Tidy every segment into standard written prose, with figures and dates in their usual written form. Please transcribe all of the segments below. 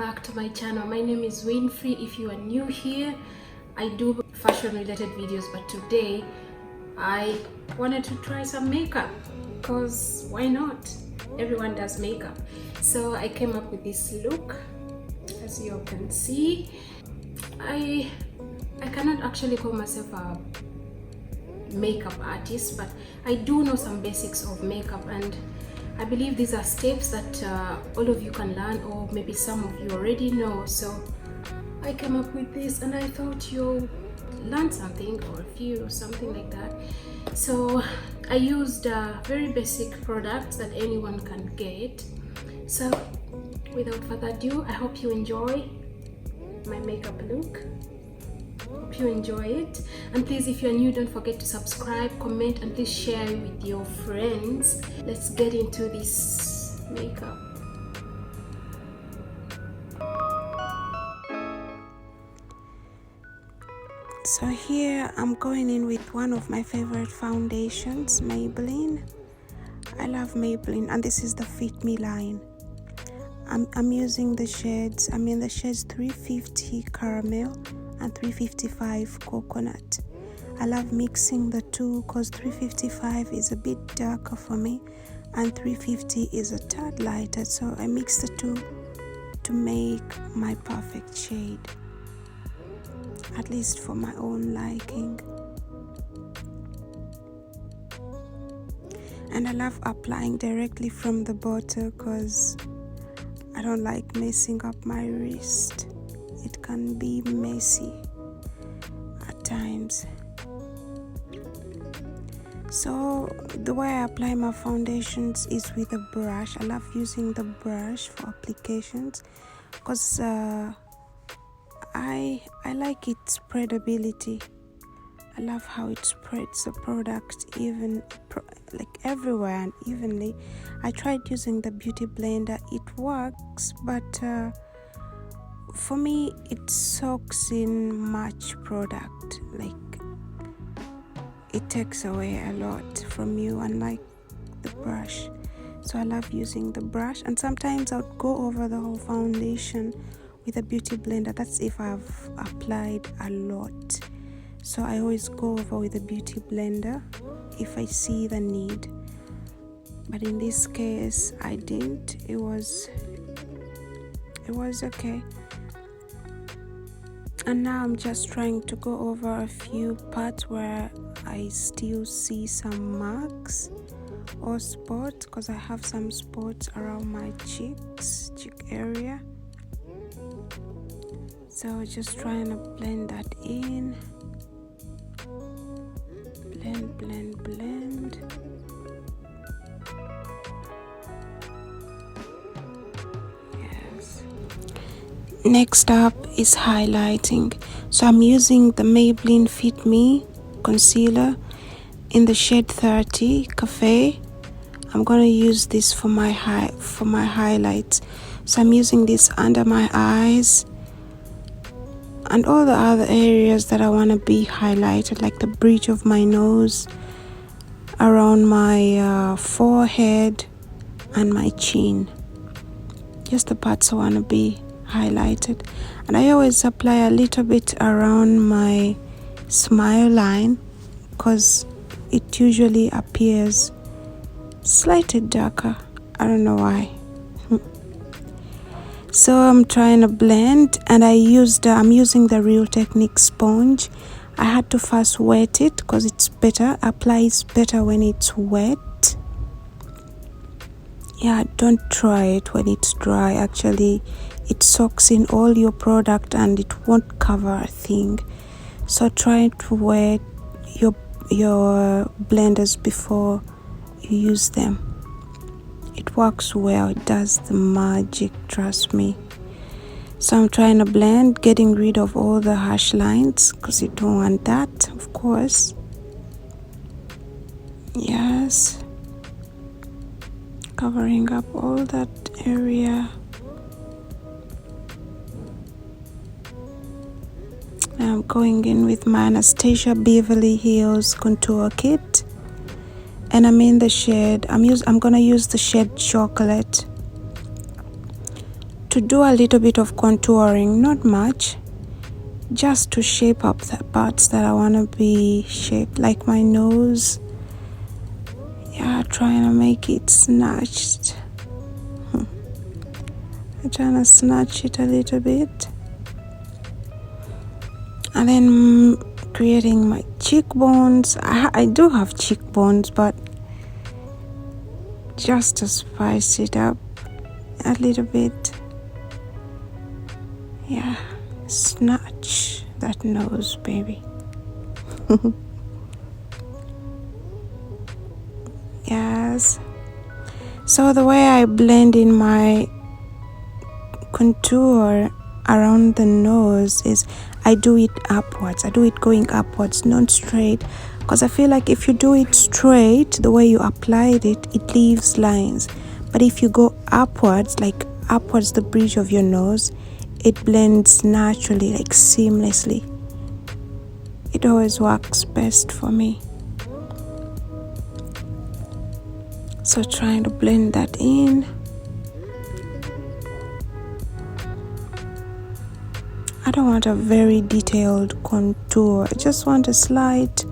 back to my channel. My name is Winfrey. If you are new here, I do fashion related videos, but today I wanted to try some makeup because why not? Everyone does makeup. So I came up with this look. As you can see, I cannot actually call myself a makeup artist, but I do know some basics of makeup, and I believe these are steps that all of you can learn, or maybe some of you already know. So I came up with this and I thought you'll learn something, or a few, something like that. So I used very basic products that anyone can get. So without further ado, I hope you enjoy my makeup look. Hope you enjoy it, and please, if you're new, don't forget to subscribe, comment, and please share it with your friends. Let's get into this makeup. So here I'm going in with one of my favorite foundations, Maybelline. I love Maybelline, and this is the Fit Me line. I'm using the shades, the shades 350 caramel and 355 coconut. I love mixing the two because 355 is a bit darker for me and 350 is a tad lighter, so I mix the two to make my perfect shade, at least for my own liking. And I love applying directly from the bottle because I don't like messing up my wrist. It can be messy at times. So the way I apply my foundations is with a brush. I love using the brush for applications because I like its spreadability. I love how it spreads the product like everywhere and evenly. I tried using the beauty blender. It works, but for me it soaks in much product. Like it takes away a lot from you, unlike the brush. So I love using the brush, and sometimes I'll go over the whole foundation with a beauty blender. That's if I've applied a lot. So I always go over with a beauty blender if I see the need. But in this case, I didn't. It was okay. And now I'm just trying to go over a few parts where I still see some marks or spots, because I have some spots around my cheek area. So just trying to blend that in. Blend. Yes. Next up is highlighting. So I'm using the Maybellinefitme concealer in the shade 30 Cafe. I'm going to use this for my highlights. So I'm using this under my eyes and all the other areas that I want to be highlighted, like the bridge of my nose, around my forehead and my chin. Just the parts I want to be highlighted. And I always apply a little bit around my smile line because it usually appears slightly darker. I don't know why. So I'm trying to blend, and I'm using the Real Technique sponge. I had to first wet it because it's better, applies better when it's wet. Yeah, don't try it when it's dry. Actually, it soaks in all your product and it won't cover a thing. So try to wet your blenders before you use them. It works well. It does the magic, trust me. So I'm trying to blend, getting rid of all the harsh lines because you don't want that, of course. Yes. Covering up all that area. Now I'm going in with my Anastasia Beverly Hills contour kit. And I'm in the shade, I'm gonna use the shade Chocolate to do a little bit of contouring, not much, just to shape up the parts that I want to be shaped, like my nose. Yeah, trying to make it snatched. I'm trying to snatch it a little bit. And then creating my cheekbones. I do have cheekbones, but just to spice it up a little bit. Yeah, snatch that nose, baby. Yes. So the way I blend in my contour around the nose is I do it upwards. I do it going upwards, not straight, because I feel like if you do it straight, the way you applied it, it leaves lines. But if you go upwards, like upwards the bridge of your nose, it blends naturally, like seamlessly. It always works best for me. So trying to blend that in. I don't want a very detailed contour. I just want a slight,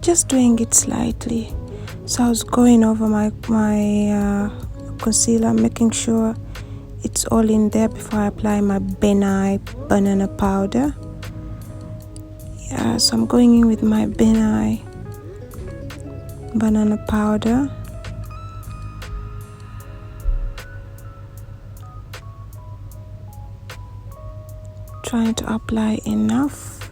just doing it slightly. So I was going over my concealer, making sure it's all in there before I apply my Nye Banana Powder. Yeah, so I'm going in with my Nye Banana Powder. Trying to apply enough.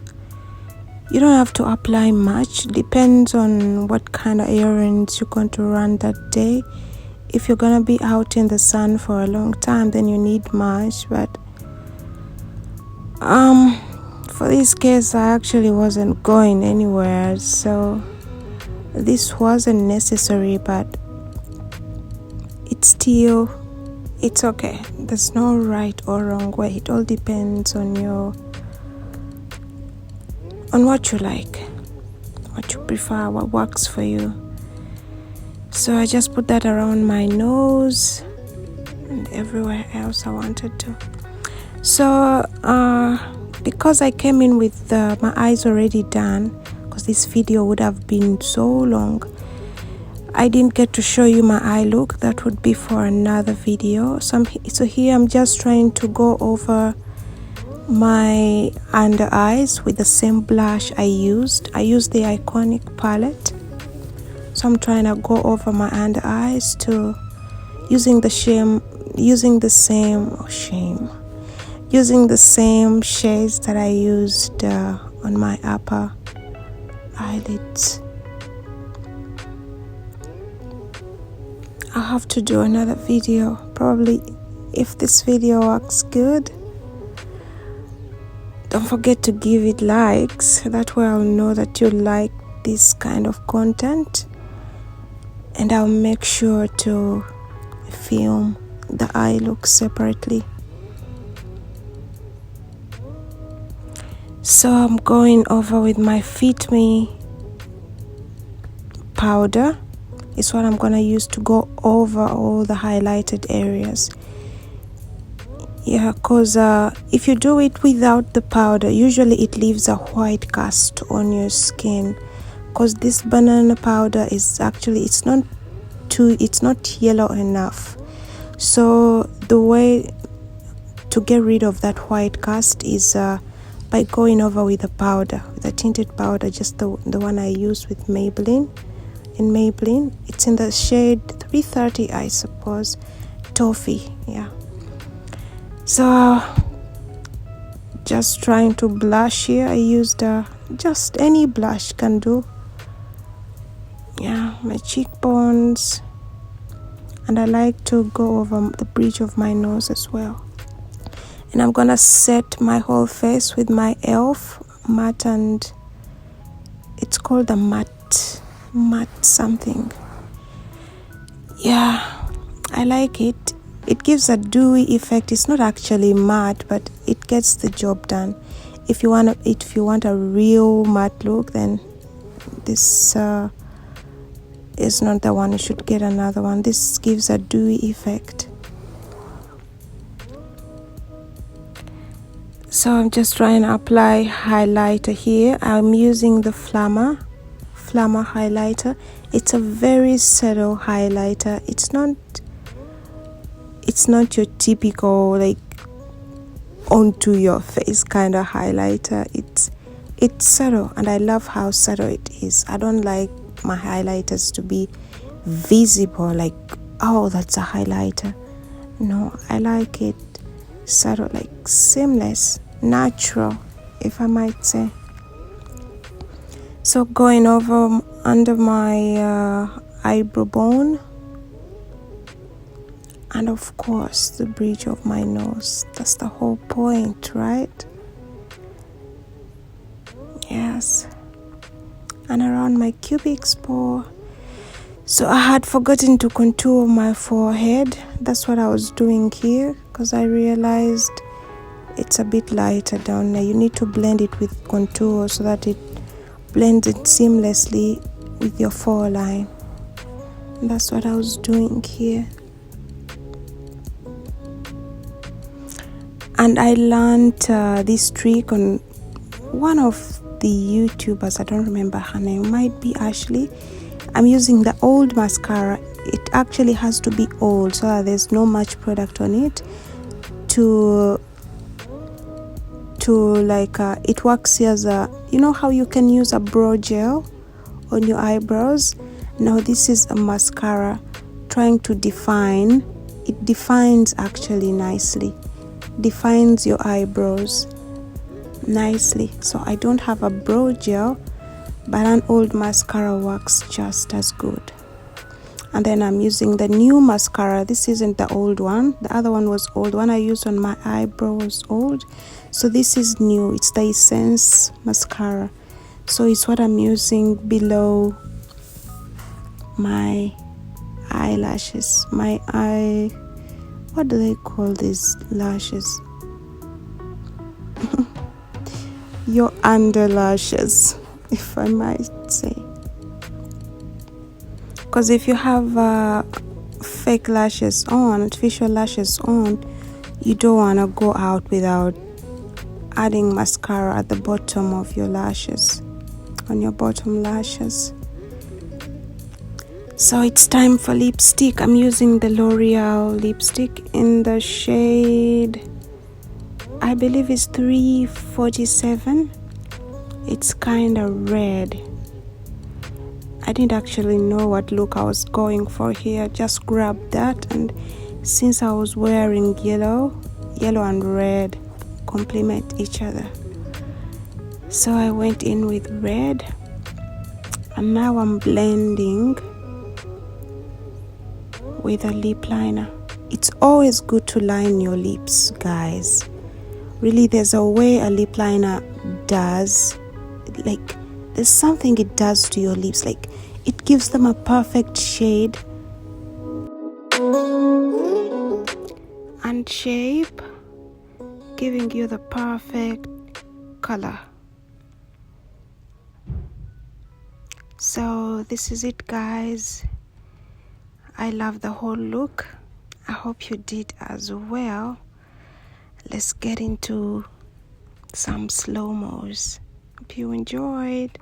You don't have to apply much, depends on what kind of errands you're going to run that day. If you're gonna be out in the sun for a long time, then you need much, but for this case I actually wasn't going anywhere, so this wasn't necessary, but it's okay. There's no right or wrong way. It all depends on what you like, what you prefer, what works for you. So I just put that around my nose and everywhere else I wanted to. So because I came in with my eyes already done, because this video would have been so long, I didn't get to show you my eye look. That would be for another video. So here I'm just trying to go over my under eyes with the same blush I used. I used the Iconic palette. So I'm trying to go over my under eyes to using the same shades that I used on my upper eyelids. I'll have to do another video probably if this video works good. Don't forget to give it likes, that way I'll know that you like this kind of content, and I'll make sure to film the eye look separately. So I'm going over with my Fitme powder. It's what I'm gonna use to go over all the highlighted areas. Yeah, because if you do it without the powder, usually it leaves a white cast on your skin, because this banana powder is actually, it's not yellow enough. So the way to get rid of that white cast is by going over with a powder, with a tinted powder, just the one I use with Maybelline. In Maybelline, it's in the shade 330, I suppose, toffee. Yeah. So just trying to blush here. I used just any blush can do. Yeah, my cheekbones, and I like to go over the bridge of my nose as well. And I'm gonna set my whole face with my E.l.f. matte, and it's called a matte something. Yeah, I like it. It gives a dewy effect. It's not actually matte, but it gets the job done. If you want a real matte look, then this is not the one. You should get another one. This gives a dewy effect. So I'm just trying to apply highlighter here. I'm using the Flormar highlighter. It's a very subtle highlighter. It's not your typical like onto your face kind of highlighter. It's subtle, and I love how subtle it is. I don't like my highlighters to be visible, like, oh, that's a highlighter. No, I like it subtle, like seamless, natural, if I might say. So going over under my eyebrow bone, and of course the bridge of my nose. That's the whole point, right? Yes. And around my cupid's bow. So I had forgotten to contour my forehead. That's what I was doing here, because I realized it's a bit lighter down there. You need to blend it with contour so that it blends it seamlessly with your foreline. And that's what I was doing here. And I learned this trick on one of the YouTubers. I don't remember her name. It might be Ashley. I'm using the old mascara. It actually has to be old so that there's no much product on it to like it works as a, you know how you can use a brow gel on your eyebrows. Now this is a mascara trying to define. It defines actually nicely, defines your eyebrows nicely. So I don't have a brow gel, but an old mascara works just as good. And then I'm using the new mascara. This isn't the old one. The other one was old. One I used on my eyebrow was old. So this is new. It's the Essence mascara. So it's what I'm using below my eyelashes. What do they call these lashes? Your under lashes, if I might say. Because if you have fake lashes on, artificial lashes on, you don't want to go out without adding mascara at the bottom of your lashes, on your bottom lashes. So it's time for lipstick. I'm using the L'Oreal lipstick in the shade, I believe it's 347. It's kind of red. I didn't actually know what look I was going for here. Just grabbed that, and since I was wearing yellow and red complement each other, so I went in with red, and now I'm blending with a lip liner. It's always good to line your lips, guys. Really, there's a way a lip liner does, like, there's something it does to your lips, like it gives them a perfect shade and shape, giving you the perfect color. So this is it, guys. I love the whole look. I hope you did as well. Let's get into some slow-mos. Hope you enjoyed.